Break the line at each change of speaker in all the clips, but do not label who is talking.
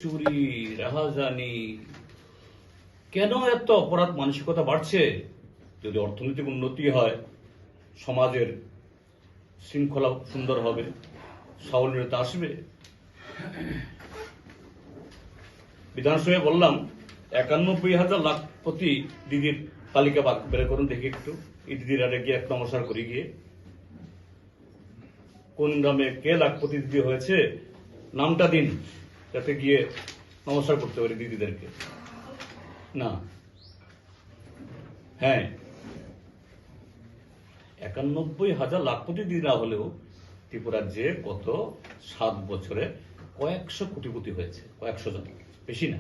চুরি, রাহাজানি, কেন এত অপরাধ মানসিকতা বাড়ছে? যদি অর্থনৈতিক উন্নতি হয়, সমাজের শৃঙ্খলা সুন্দর হবে, সাবলীলতা আসবে। বিধানসভায় বললাম ৯১,০০০ লাখপতি দিদির তালিকা বের করুন দেখি একটু। এই দিদির আরে গিয়ে এক নমস্কার করে গিয়ে কোন গ্রামে কে লাখপতি দিদি হয়েছে নামটা দিন, যাতে গিয়ে নমস্কার করতে পারি দিদিদেরকে। না, হ্যাঁ, ৯১,০০০ লাখপতি দিদি না হলেও ত্রিপুরার যে গত ৭ বছরে কয়েকশো কোটিপতি হয়েছে, কয়েকশো জন, বেশি না।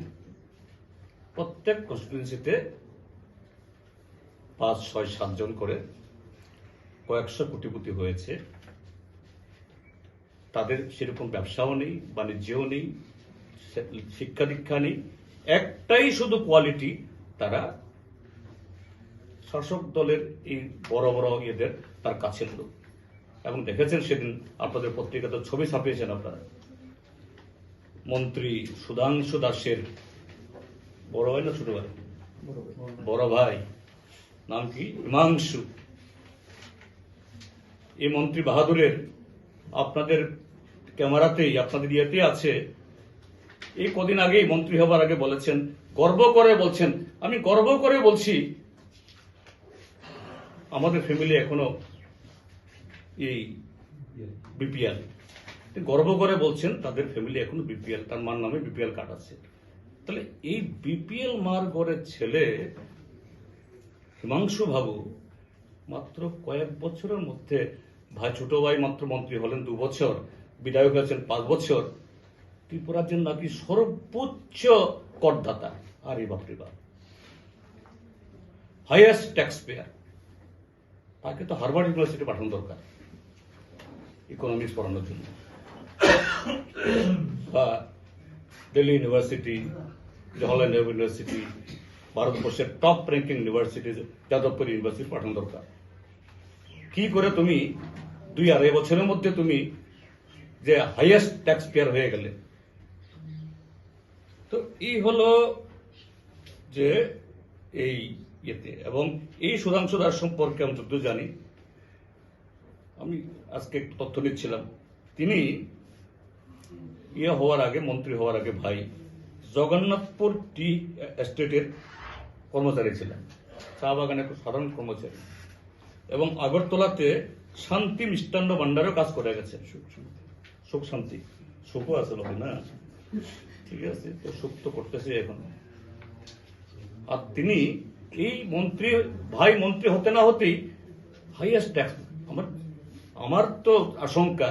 প্রত্যেক কনস্টিটুয়েন্সিতে ৫, ৬, ৭ জন করে কয়েকশো কোটিপতি হয়েছে। তাদের সেরকম ব্যবসাও নেই, বাণিজ্যও নেই, শিক্ষা দীক্ষা নেই, একটাই শুধু কোয়ালিটি, তারা শাসক দলের এই বড় বড় ইয়েদের তার কাছের লোক। এবং দেখেছেন সেদিন আপনাদের পত্রিকাতে ছবি ছাপিয়েছেন আপনারা, মন্ত্রী সুধাংশু দাসের বড় ভাই না ছোট ভাই, বড় ভাই নাম কি, হিমাংশু, এই মন্ত্রী বাহাদুরের আপনাদের ক্যামেরাতেই, আপনাদের ইয়েতে আছে। এই কদিন আগেই মন্ত্রী হবার আগে বলেছেন, গর্ব করে বলছেন, আমি গর্ব করে বলছি আমাদের ফ্যামিলি এখনো এই বিপিএল, গর্ব করে বলছেন তাদের ফ্যামিলি এখনো বিপিএল, তার মার নামে বিপিএল কার্ড আছে। তাহলে এই বিপিএল মার ঘরের ছেলে হিমাংশু বাবু মাত্র কয়েক বছরের মধ্যে, ভাই ছোট ভাই মাত্র মন্ত্রী হলেন ২ বছর, বিধায়ক হয়েছেন ৫ বছর, ত্রিপুরার নাকি সর্বোচ্চ করদাতা। আর এই বাপরে বাপ, হাইয়েস্ট ট্যাক্স পেয়ার। তাকে তো হার্ভার্ড ইউনিভার্সিটি পাঠানো দরকার ইকোনমিক্স পড়ানোর জন্য, বা দিল্লি ইউনিভার্সিটি, জওহরলাল নেহরু ইউনিভার্সিটি, ভারতবর্ষের top ranking university Jadavpur university পাঠানো দরকার। কি করে তুমি ২-২.৫ বছরের মধ্যে তুমি যে হাইয়েস্ট ট্যাক্স পেয়ার হয়ে গেলে? তো এই হলো যে এই ইয়েতে। এবং এই সুধাংশু দাস সম্পর্কে আমি যতদূর জানি, আমি আজকে একটু তথ্য নিচ্ছিলাম, তিনি হওয়ার আগে, মন্ত্রী হওয়ার আগে ভাই জগন্নাথপুর টি এস্টেটের কর্মচারী ছিলেন, চা বাগানের সাধারণ কর্মচারী, এবং আগরতলাতে শান্তি মিষ্টান্ন ভান্ডারেও কাজ করে গেছেন। সুখ শান্তি, সুখও আছে লোকে না, ঠিক আছে, তো সুখ তো করতেছে এখন। আর তিনি এই মন্ত্রী, ভাই মন্ত্রী হতে না হতেই হাইয়েস্ট ট্যাক্স। আমার তো আশঙ্কা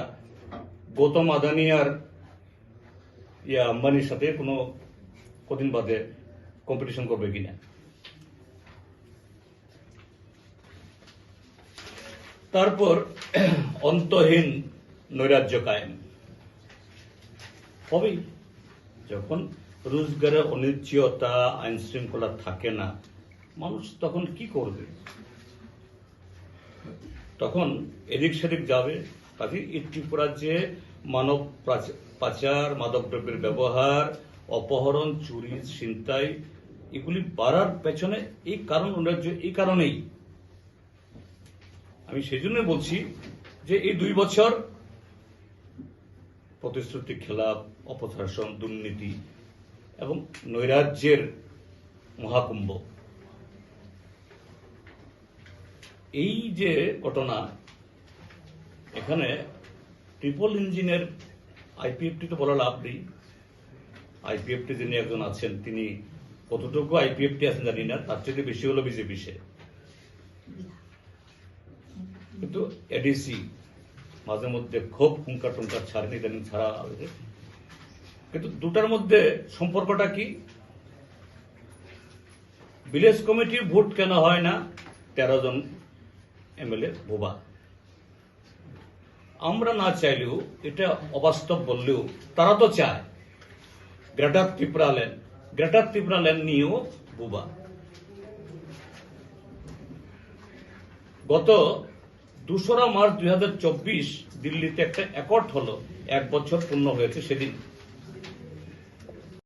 গৌতম আদানি আর আম্বানির সাথে কোনো কদিন বাদে কম্পিটিশন করবে কিনা। তারপর অন্তহীন নৈরাজ্য কায়েম হবেই। যখন রোজগারের অনিশ্চয়তা, আইন শৃঙ্খলা থাকে না, মানুষ তখন কি করবে? তখন এদিক সেদিক যাবে। কাজে এই ত্রিপুরার যে মানব পাচার, মাদকদ্রব্যের ব্যবহার, অপহরণ, চুরি, ছিনতাই, এগুলি বাড়ার পেছনে এই কারণ, এই কারণেই। আমি সেই জন্য বলছি যে এই ২ বছর প্রতিশ্রুতি খেলাপ, অপশাসন, দুর্নীতি এবং নৈরাজ্যের মহাকুম্ভ, এই যে ঘটনা, এখানে ট্রিপল ইঞ্জিনের আইপিএফটি তো বলা লাভ নেই। আইপিএফটি যিনি একজন আছেন, তিনি কতটুকু আইপিএফটি আছেন জানি না, তার চেয়ে বেশি হলো বিজেপি সে। কিন্তু এডিসি মাঝে মধ্যে খুব হুঙ্কার টুঙ্কার ছাড়েনি, ইদানিং ছাড়া হবে। কিন্তু দুটার মধ্যে সম্পর্কটা কি? ভিলেজ কমিটির ভোট কেন হয় না? ১৩ জন এমএলএ বোবা। আমরা না চাইলেও, এটা অবাস্তব বললেও তারা তো চায়। গ্রেটার ত্রিপুরা ল্যান্ড নিয়েও বোবা। গত ২রা মার্চ ২০২৪ দিল্লিতে একটা অ্যাকর্ড হলো, ১ বছর পূর্ণ হয়েছে সেদিন।